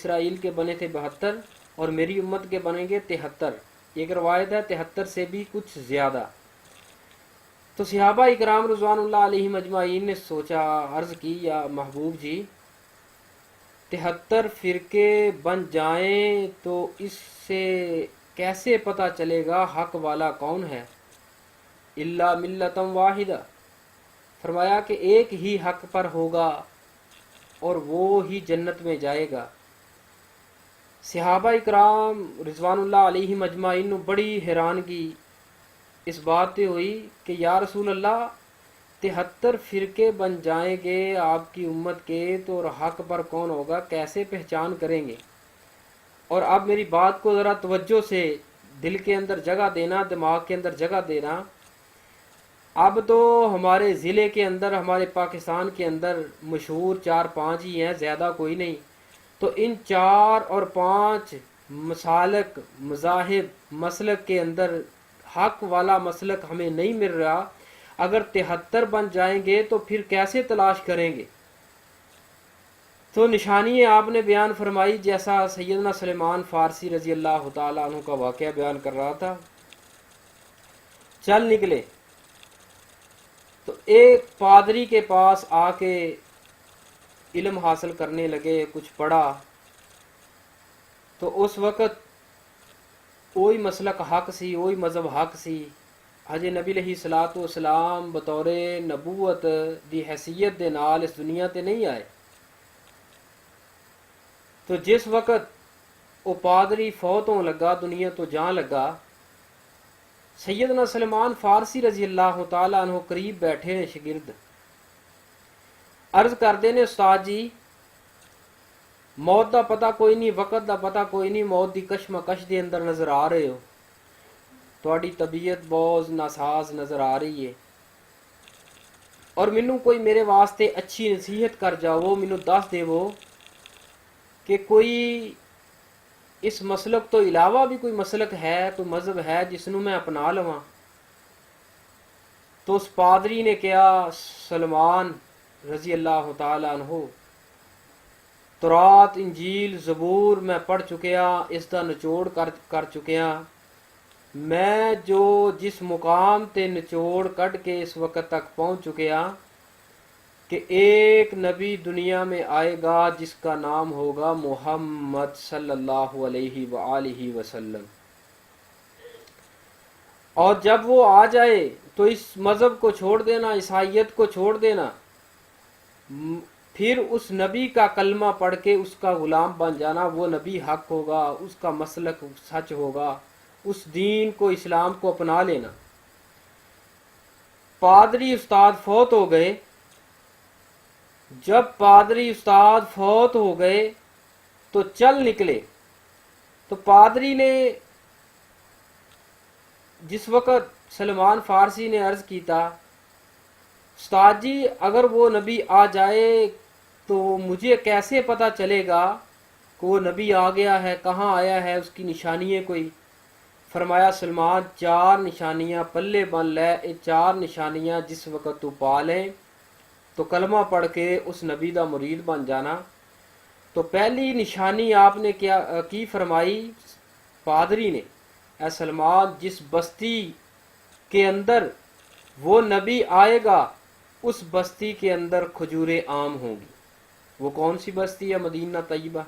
اسرائیل کے بنے تھے 72 اور میری امت کے بنیں گے 73. ایک روایت ہے 73 سے بھی کچھ زیادہ. تو صحابہ اکرام رضوان اللہ علیہم اجمعین نے سوچا، عرض کی یا محبوب جی 73 فرقے بن جائیں تو اس سے کیسے پتہ چلے گا حق والا کون ہے؟ الا ملتم واحدہ، فرمایا کہ ایک ہی حق پر ہوگا اور وہ ہی جنت میں جائے گا. صحابہ اکرام رضوان اللہ علیہم اجمعین نے بڑی حیرانگی اس بات پہ ہوئی کہ یا رسول اللہ 73 فرقے بن جائیں گے آپ کی امت کے تو حق پر کون ہوگا، کیسے پہچان کریں گے؟ اور اب میری بات کو ذرا توجہ سے دل کے اندر جگہ دینا، دماغ کے اندر جگہ دینا. اب تو ہمارے ضلع کے اندر، ہمارے پاکستان کے اندر مشہور 4-5 ہی ہیں، زیادہ کوئی نہیں. تو ان 4 اور 5 مسالک، مذاہب، مسلک کے اندر حق والا مسلک ہمیں نہیں مل رہا. اگر 73 بن جائیں گے تو پھر کیسے تلاش کریں گے؟ تو نشانی آپ نے بیان فرمائی جیسا سیدنا سلیمان فارسی رضی اللہ تعالیٰ عنہ کا واقعہ بیان کر رہا تھا. چل نکلے تو ایک پادری کے پاس آ کے علم حاصل کرنے لگے، کچھ پڑھا. تو اس وقت وہی مسلک حق سی، وہی مذہب حق سی. حج نبی علیہ الصلوۃ والسلام بطور نبوت دی حیثیت دے نال اس دنیا تے نہیں آئے. تو جس وقت وہ پادری فوت ہون لگا، دنیا تو جان لگا، سیدنا سلیمان فارسی رضی اللہ تعالیٰ عنہ قریب بیٹھے نے شاگرد. عرض کردے نے استاد جی موت دا پتہ کوئی نہیں، وقت دا پتہ کوئی نہیں، موت دی کشمکش دے اندر نظر آ رہے ہو، تہاڈی طبیعت بہت ناساز نظر آ رہی ہے، اور مینوں کوئی میرے واسطے اچھی نصیحت کر جاؤ، مینوں دس دیو کہ کوئی اس مسلک تو علاوہ بھی کوئی مسلک ہے، کوئی مذہب ہے جس نوں میں اپنا لواں. تو اس پادری نے کہا سلمان رضی اللہ تعالیٰ عنہ تورات، انجیل، زبور میں پڑھ چکیا، اس کا نچوڑ کر چکیا. میں جو جس مقام تے نچوڑ کٹ کے اس وقت تک پہنچ چکیا کہ ایک نبی دنیا میں آئے گا جس کا نام ہوگا محمد صلی اللہ علیہ وآلہ وسلم. اور جب وہ آ جائے تو اس مذہب کو چھوڑ دینا، عیسائیت کو چھوڑ دینا، پھر اس نبی کا کلمہ پڑھ کے اس کا غلام بن جانا. وہ نبی حق ہوگا، اس کا مسلک سچ ہوگا، اس دین کو، اسلام کو اپنا لینا. پادری استاد فوت ہو گئے. جب پادری استاد فوت ہو گئے تو چل نکلے. تو پادری نے جس وقت سلمان فارسی نے عرض کیتا استاد جی اگر وہ نبی آ جائے تو مجھے کیسے پتہ چلے گا کہ وہ نبی آ گیا ہے، کہاں آیا ہے، اس کی نشانی ہے کوئی؟ فرمایا سلمان 4 نشانیاں پلے بن لے، یہ 4 نشانیاں جس وقت تو پا لیں تو کلمہ پڑھ کے اس نبی دا مرید بن جانا. تو پہلی نشانی آپ نے کیا کی فرمائی پادری نے، اے سلمان جس بستی کے اندر وہ نبی آئے گا اس بستی کے اندر کھجوریں عام ہوں گی. وہ کون سی بستی ہے؟ مدینہ طیبہ.